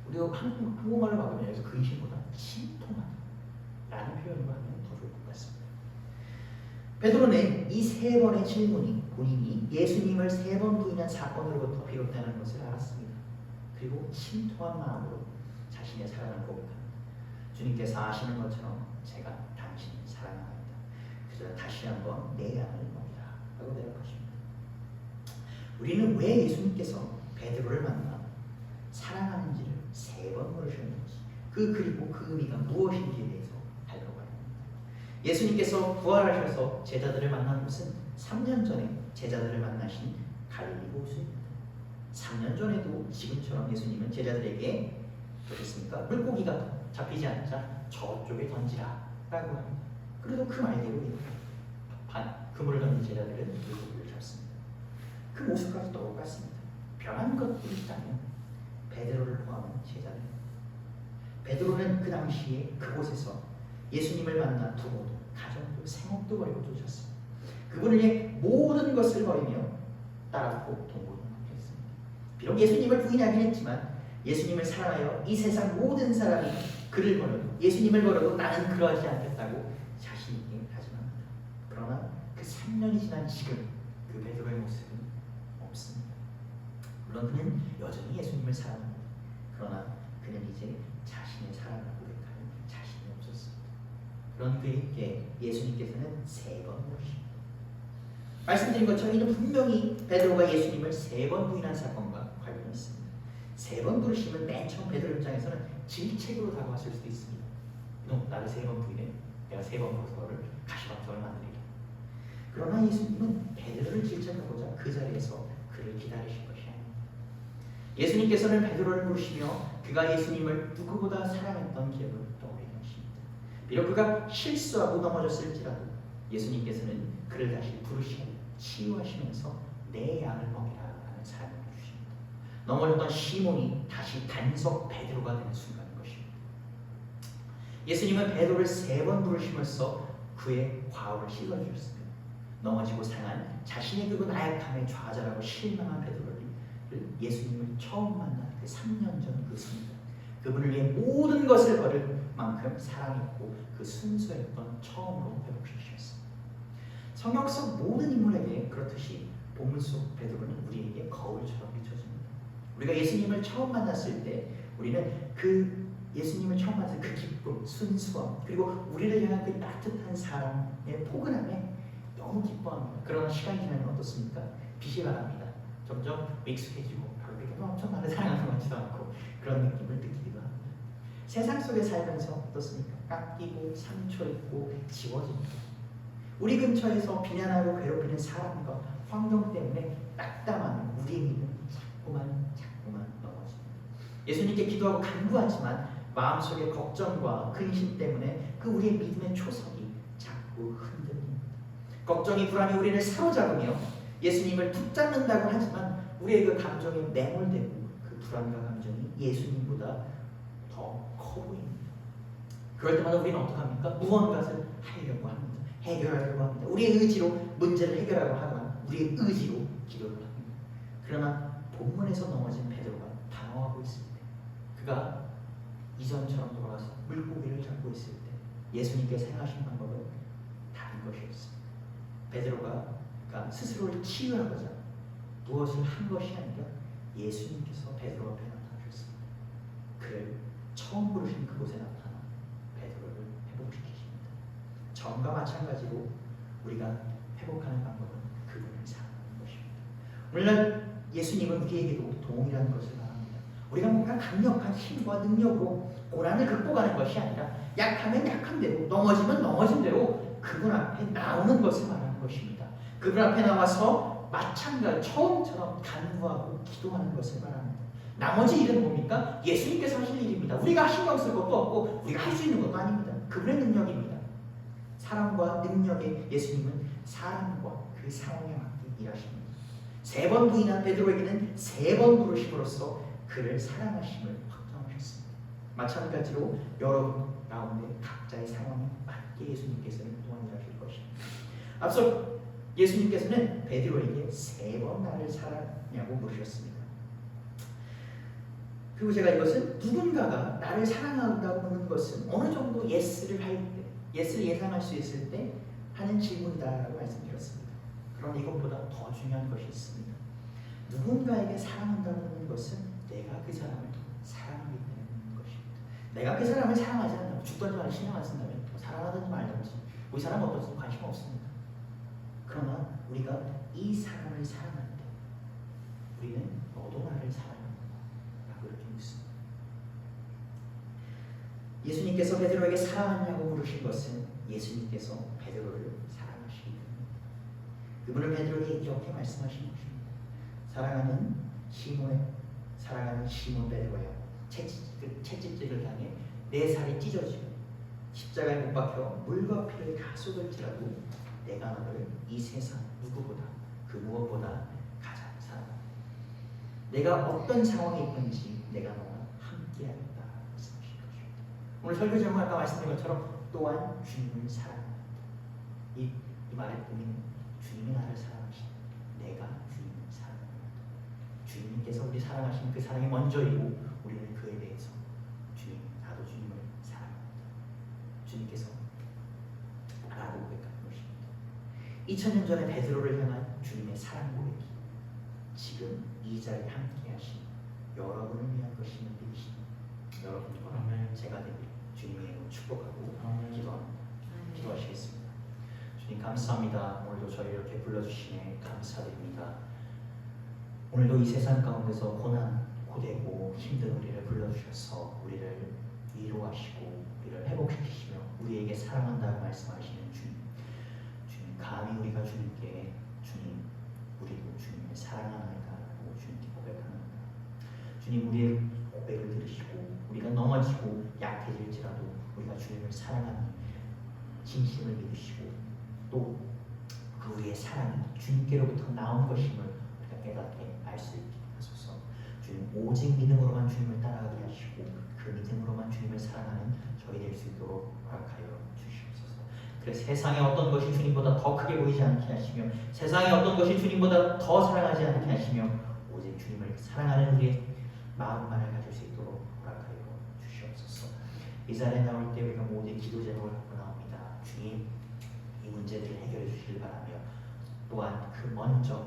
Speaker 1: 거죠. 우리가 한국말로 바꾸면 여기서 근심보다 심통하다 라는 표현으로 하면 더 좋을 것 같습니다. 베드로는 이 세 번의 질문이 본인이 예수님을 세 번 부인한 사건으로부터 비롯되는 것을 알았습니다. 그리고 심통한 마음으로 자신의 사랑을 고백합니다. 주님께서 아시는 것처럼 제가 당신을 사랑합니다. 그래서 다시 한번 내 양을 먹이라 라고 대답하십니다. 우리는 왜 예수님께서 베드로를 만나 사랑하는지를 세 번 물으셨는지 그리고 그 의미가 무엇인지에 대해서 알려고 합니다. 예수님께서 부활하셔서 제자들을 만난 곳은 3년 전에 제자들을 만나신 갈릴리 호수입니다. 3년 전에도 지금처럼 예수님은 제자들에게 그렇습니까? 물고기가 잡히지 않자 저쪽에 던지라 라고 합니다. 그래도 그 말대로 그물을 던진 제자들은 물고기를 잡습니다. 그 모습까지 똑같습니다. 변한 것들이 있다면 베드로를 포함한 제자들. 베드로는 그 당시에 그곳에서 예수님을 만나 두고도 가정도 생업도 버리고 쫓았습니다. 그분을 위해 모든 것을 버리며 따랐고 동고를 했습니다. 비록 예수님을 부인하긴 했지만 예수님을 사랑하여 이 세상 모든 사람이 그를 버려도 예수님을 버려도 나는 그러하지 않겠다고 자신 있게 다짐합니다. 그러나 그 3년이 지난 지금 그 베드로의 모습은 없습니다. 물론 그는 여전히 예수님을 사랑합니다. 그러나 그는 이제 자신의 사랑을 고백하는 자신이 없었습니다. 그런 그에게 예수님께서는 세 번 물으십니다. 말씀드린 것처럼 이는 분명히 베드로가 예수님을 세 번 부인한 사건과 관련이 있습니다. 세 번 부르심은 맨 처음 베드로 입장에서는 질책으로 다가왔을 수도 있습니다. 너 나를 세 번 부인해? 내가 세 번 부르서 너를 가시방석을 만들리라. 그러나 예수님은 베드로를 질책하고자 그 자리에서 그를 기다리신 것이 아닙니다. 예수님께서는 베드로를 부르시며 그가 예수님을 누구보다 사랑했던 기억을 떠올리게 하십니다. 비록 그가 실수하고 넘어졌을지라도 예수님께서는 그를 다시 부르시고 치유하시면서 내 양을 먹이라라는 사랑을 주십니다. 넘어졌던 시몬이 다시 단속 베드로가 되는 순간인 것입니다. 예수님은 베드로를 세 번 부르시면서 그의 과오를 씻어주셨습니다. 넘어지고 상한 자신의 그 나약함에 좌절하고 실망한 베드로를 예수님을 처음 만난 그 3년 전 그 순간 그분을 위해 모든 것을 버릴 만큼 사랑했고 그 순수했던 처음으로 회복시키셨습니다. 성경 속 모든 인물에게 그렇듯이 본문 속 베드로는 우리에게 거울처럼 비춰집니다. 우리가 예수님을 처음 만났을 때 우리는 그 예수님을 처음 만나서 그 기쁨, 순수함, 그리고 우리를 향한 그 따뜻한 사랑의 포근함에 너무 기뻐합니다. 그러나 시간이 지나면 어떻습니까? 빛이 바랍니다. 점점 익숙해지고 별로 그렇게 엄청 나를 사랑하는 것 같지도 않고 그런 느낌을 느끼기도 합니다. 세상 속에 살면서 어떻습니까? 깎이고 상처 있고 지워집니다. 우리 근처에서 비난하고 괴롭히는 사람과 환경 때문에 딱담한 우리의 믿음이 자꾸만 넘어집니다. 예수님께 기도하고 간구하지만 마음속의 걱정과 근심 때문에 그 우리의 믿음의 초석이 자꾸 흔들립니다. 걱정이 불안이 우리를 사로잡으며 예수님을 붙잡는다고 하지만 우리의 그 감정에 매몰되고 그 불안과 감정이 예수님보다 더 커 보입니다. 그럴 때마다 우리는 어떡합니까? 무언가를 하려고 합니다. 해결하려고 합니다. 우리의 의지로 문제를 해결하려고 하거나 우리의 의지로 기도를 합니다. 그러나 본문에서 넘어진 베드로가 당황하고 있습니다. 그가 이전처럼 돌아가서 물고기를 잡고 있을 때 예수님께서 행하신 방법은 다른 것이었습니다. 베드로가 그러니까 스스로를 치유하고자 무엇을 한 것이 아니라 예수님께서 베드로 앞에 나타나셨습니다. 그를 처음 부르신 그곳에 나타나 베드로를 회복시키십니다. 전과 마찬가지로 우리가 회복하는 방법은 그분을 사랑하는 것입니다. 오늘날 예수님은 우리에게도 동일한 것을 바랍니다. 우리가 뭔가 강력한 힘과 능력으로 고난을 극복하는 것이 아니라 약하면 약한 대로, 넘어지면 넘어진 대로 그분 앞에 나오는 것을 말하는 것입니다. 그분 앞에 나와서 마찬가지 처음처럼 간구하고 기도하는 것을 말합니다. 나머지 일은 뭡니까? 예수님께서 하실 일입니다. 우리가 신경 쓸 것도 없고 우리가 할 수 있는 것도 아닙니다. 그분의 능력입니다. 사랑과 능력의 예수님은 사람과 그 상황에 맞게 일하십니다. 3번 부인한 베드로에게는 3번 부르심으로써 그를 사랑하심을 확정하셨습니다. 마찬가지로 여러분 가운데 각자의 상황에 맞게 예수님께서는 또한 일하실 것입니다. 앞서 예수님께서는 베드로에게 3번 나를 사랑하냐고 물으셨습니다. 그리고 제가 이것은 누군가가 나를 사랑한다고 하는 것은 어느 정도 예스를 할 때, 예스를 예상할 수 있을 때 하는 질문이다라고 말씀드렸습니다. 그럼 이것보다 더 중요한 것이 있습니다. 누군가에게 사랑한다는 것은 내가 그 사람을 사랑하기 때문인 것입니다. 내가 그 사람을 사랑하지 않는다면, 죽던지 말에 신경 안 쓴다면 사랑하든지 말든지 우리 사람은 어떤지 관심 없습니다. 그러나 우리가 이 사람을 사랑할 때 우리는 너도 나를 사랑한다 라고 이렇게 묻습니다. 예수님께서 베드로에게 사랑하냐고 물으신 것은 예수님께서 베드로를 사랑하시기 때문입니다. 그분은 베드로에게 이렇게 말씀하신 것입니다. 사랑하는 시몬 베드로야, 채찍질을 당해 내 살이 찢어지고 십자가에 못 박혀 물과 피를 다 쏟을지라도 내가 너를 이 세상 누구보다 그 무엇보다 가장 사랑한다. 내가 어떤 상황에 있든지 내가 너와 함께하겠다 말씀하신 것입니다. 오늘 설교 제목 아까 말씀드린 것처럼 또한 주님을 사랑한다. 이 말의 의미는 주님이 나를 사랑하시다. 내가 주님을 사랑한다. 주님께서 우리 사랑하신 그 사랑이 먼저이고 우리는 그에 대해서 주님, 나도 주님을 사랑한다. 주님께서 나라고 고백합니다. 2000년 전에 베드로를 향한 주님의 사랑 고백이 지금 이 자리에 함께 하신 여러분을 위한 것임을 믿으시는 여러분과 제가 되길 주님의 이름으로 축복하고 기도합니다. 기도하시겠습니다. 주님 감사합니다. 오늘도 저희 이렇게 불러주시네 감사드립니다. 오늘도 이 세상 가운데서 고난, 고되고 힘든 우리를 불러주셔서 우리를 위로하시고 우리를 회복시키시며 우리에게 사랑한다고 말씀하시는 주님, 감히 우리가 주님께 주님, 우리도 주님을 사랑하나이다라고 주님께 고백합니다. 주님, 우리의 고백을 들으시고 우리가 넘어지고 약해질지라도 우리가 주님을 사랑하는 진심을 믿으시고 또 그 우리의 사랑이 주님께로부터 나온 것임을 우리가 깨닫게 알 수 있게 하소서. 주님, 오직 믿음으로만 주님을 따라가게 하시고 그 믿음으로만 주님을 사랑하는 저희 될 수 있도록 허락하여 주시옵소서. 그래서 세상에 어떤 것이 주님보다 더 크게 보이지 않게 하시며 세상에 어떤 것이 주님보다 더 사랑하지 않게 하시며 오직 주님을 사랑하는 우리의 마음만을 가질 수 있도록 허락하여 주시옵소서. 이 자리에 나올 때 우리가 모두 기도 제목을 갖고 나옵니다. 주님, 이 문제들을 해결해 주시길 바라며 또한 그 먼저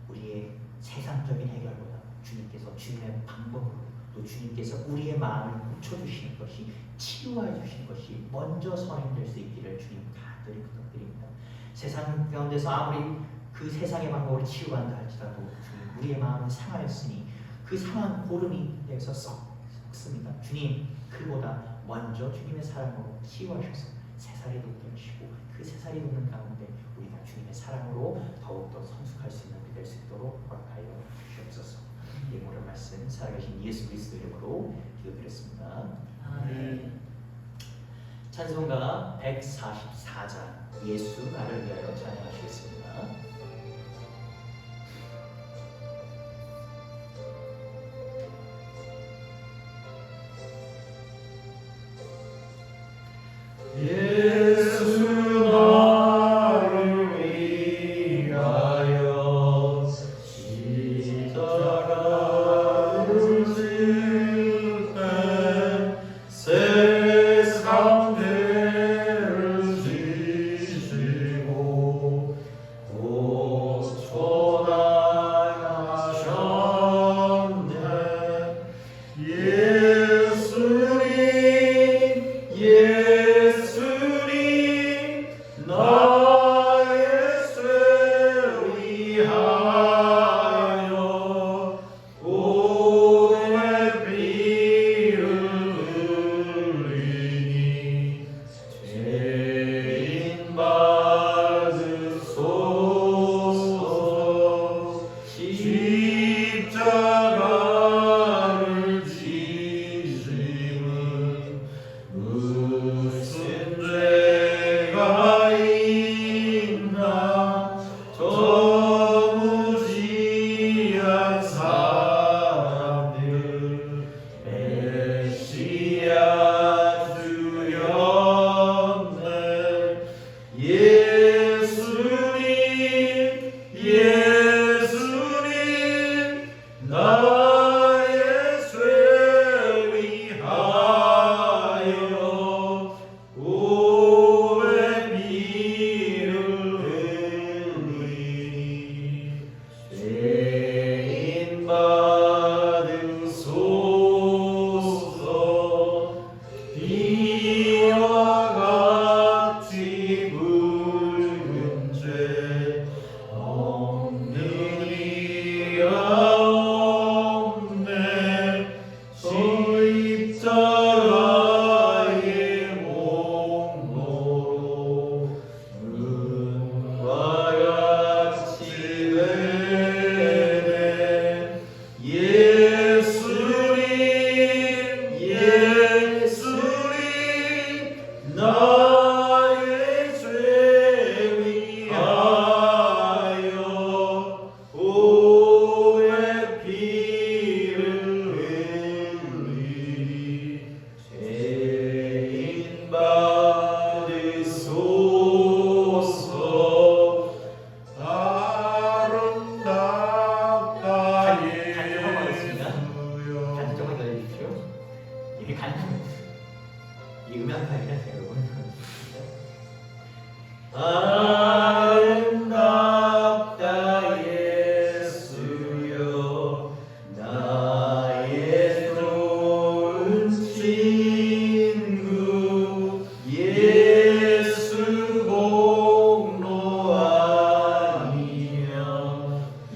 Speaker 1: 우리의 세상적인 해결보다 주님께서 주님의 방법으로 또 주님께서 우리의 마음을 고쳐주시는 것이, 치유해 주시는 것이 먼저 선행될 수 있기를 주님 간절히 부탁드립니다. 세상 가운데서 아무리 그 세상의 방법으로 치유한다 할지라도 주님, 우리의 마음은 상하였으니 그 상한 고름이 내서 썩습니다. 주님, 그보다 먼저 주님의 사랑으로 치유하셔서 새살이 돋게 하시고 그 새살이 돋는 가운데 우리가 주님의 사랑으로 더욱더 성숙할 수 있는 우리 될 수 있도록 허락하여 주시옵소서. 이 모든 말씀 살아계신 예수 그리스도 이름으로 기도드렸습니다.
Speaker 3: 아멘.
Speaker 1: 찬송가 144장 예수 나를 위하여 찬양하시겠습니다.
Speaker 2: 예수 나를 위하여 십자가를 질 때 세상 죄를 지시고 고쳐나가셨네. 예수님 나의 죄 위하여 오의 피를 흘리니 죄인 받으소서. 십자가를 지심은 무슨 죄가 있나. 저 무지한 사람들 메시아 주였네. 예수님 나의 죄 위하여 오의 피를 흘리니 죄인 받으소서. 비와 같이 붉은 죄 없는 이가 없네. 십자가의 목로로 눈과 같이 되네. 예수님 나의 죄 위하여 오의 피를 흘리니 죄인 받으소서. 아름답다 예수여.
Speaker 1: 간지 조금만 기다려주십시오. 이게 이 음향파이라서 여러분. 아름답다 예수여. 나의 좋은 친구 예수 공로 아니면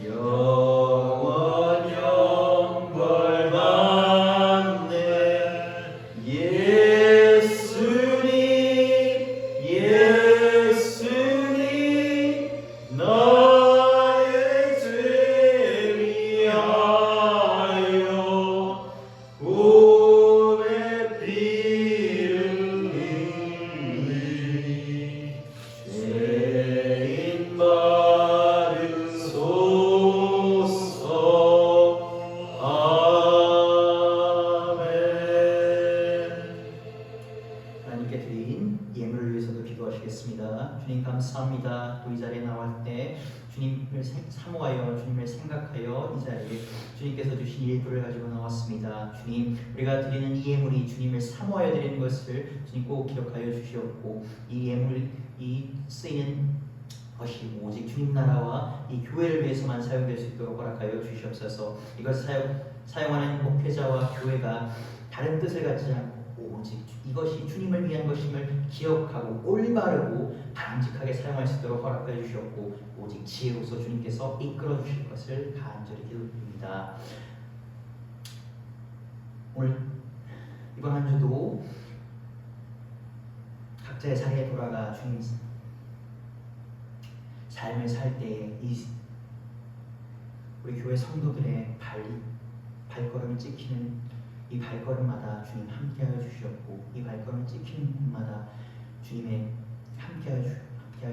Speaker 1: 영원 영벌 받네. 예수님 나의 죄 위하여 오의 피를 흘리니 죄인 받으소서. 아멘. 하나님께 드린 예물을 위해서도 기도하시겠습니다. 주님 감사합니다. 또 이 자리에 나올 때 주님을 사모하여 주님을 생각하여 이 자리에 주님께서 주신 일부를 가지고 나왔습니다. 주님, 우리가 드리는 이 예물이 주님을 사모하여 드리는 것을 주님 꼭 기억하여 주시옵고 이 예물이 쓰이는 것이 오직 주님 나라와 이 교회를 위해서만 사용될 수 있도록 허락하여 주시옵소서. 이것 사용하는 목회자와 교회가 다른 뜻을 갖지 않고 오직 이것이 주님을 위한 것임을 기억하고 올바르고 바람직하게 사용할 수 있도록 허락해 주셨고 오직 지혜로서 주님께서 이끌어 주실 것을 간절히 기도드립니다. 오늘 이번 한 주도 각자의 자리에 돌아가 주님 삶을 살 때 우리 교회 성도들의 발걸음을 찍히는 이 발걸음마다 주님 함께하여 주셨고 이 발걸음을 찍히는 곳마다 주님의 함께하여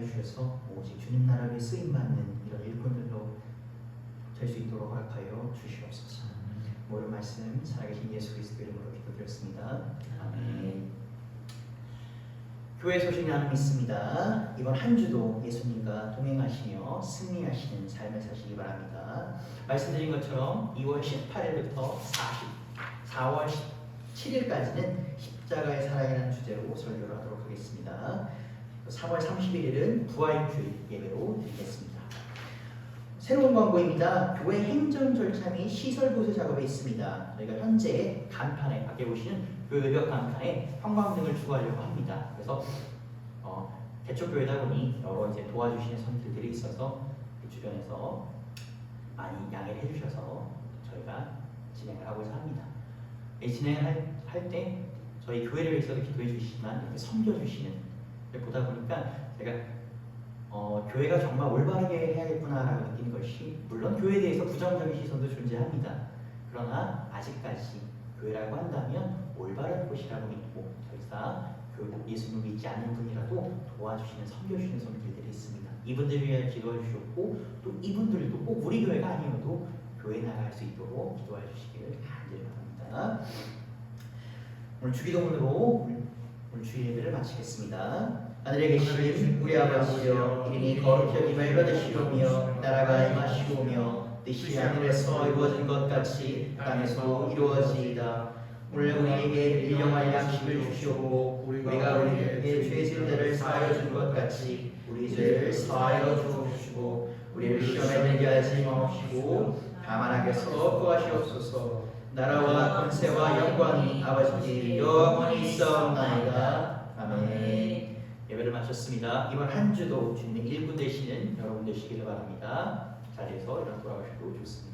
Speaker 1: 주셔서 오직 주님 나라를 쓰임받는 이런 일꾼들로 될 수 있도록 허락하여 주시옵소서. 모든 말씀 살아계신 예수 그리스도 이름으로 기도드렸습니다. 아멘. 교회 소식 나눔 있습니다. 이번 한 주도 예수님과 동행하시며 승리하시는 삶을 사시기 바랍니다. 말씀드린 것처럼 2월 18일부터 4월 17일까지는 십자가의 사랑이라는 주제로 설교를 하도록 하겠습니다. 3월 31일은 부활주일 예배로 드리겠습니다. 새로운 광고입니다. 교회 행정 절차 및 시설 보수 작업에 있습니다. 저희가 현재 간판에 밖에 보시는 교회 외벽 간판에 형광등을 추가하려고 합니다. 그래서 대초교회다 보니 여러 이제 도와주시는 선들들이 있어서 그 주변에서 많이 양해를 해주셔서 저희가 진행을 하고자 합니다. 이 진행을 할 때 저희 교회를 위해서도 기도해 주시지만 이렇게 섬겨주시는 보다 보니까 제가 교회가 정말 올바르게 해야겠구나라고 느끼는 것이 물론 교회에 대해서 부정적인 시선도 존재합니다. 그러나 아직까지 교회라고 한다면 올바른 곳이라고 믿고 설사 예수님을 믿지 않는 분이라도 도와주시는 섬겨주시는 손길들이 있습니다. 이분들을 위해 기도해 주셨고 또 이분들도 꼭 우리 교회가 아니어도 교회 나갈 수 있도록 기도해 주시기를 간절히 바랍니다. 오늘 주기도문으로 오늘 주일 예배를 마치겠습니다. 하늘에 계신 우리 아버지여 이름이 거룩히 여김을 받으시오며 나라가 임하시오며 뜻이 하늘에서 이루어진 것 같이 땅에서 이루어지이다. 오늘 우리에게 일용할 양식을 주시고 우리가 우리에게 죄 지은 자를 사하여 준 것 같이 우리 죄를 사하여 주옵시고 우리를 시험에 들게 하지 마옵시고 다만 악에서 구하시옵소서. 나라와 권세와 영광이 아버지께 영원히 있사옵나이다. 아멘. 예배를 마쳤습니다. 이번 한 주도 주님의 일꾼 되시는 여러분 되시기를 바랍니다. 자리에서 일어나 돌아가셔도 좋습니다.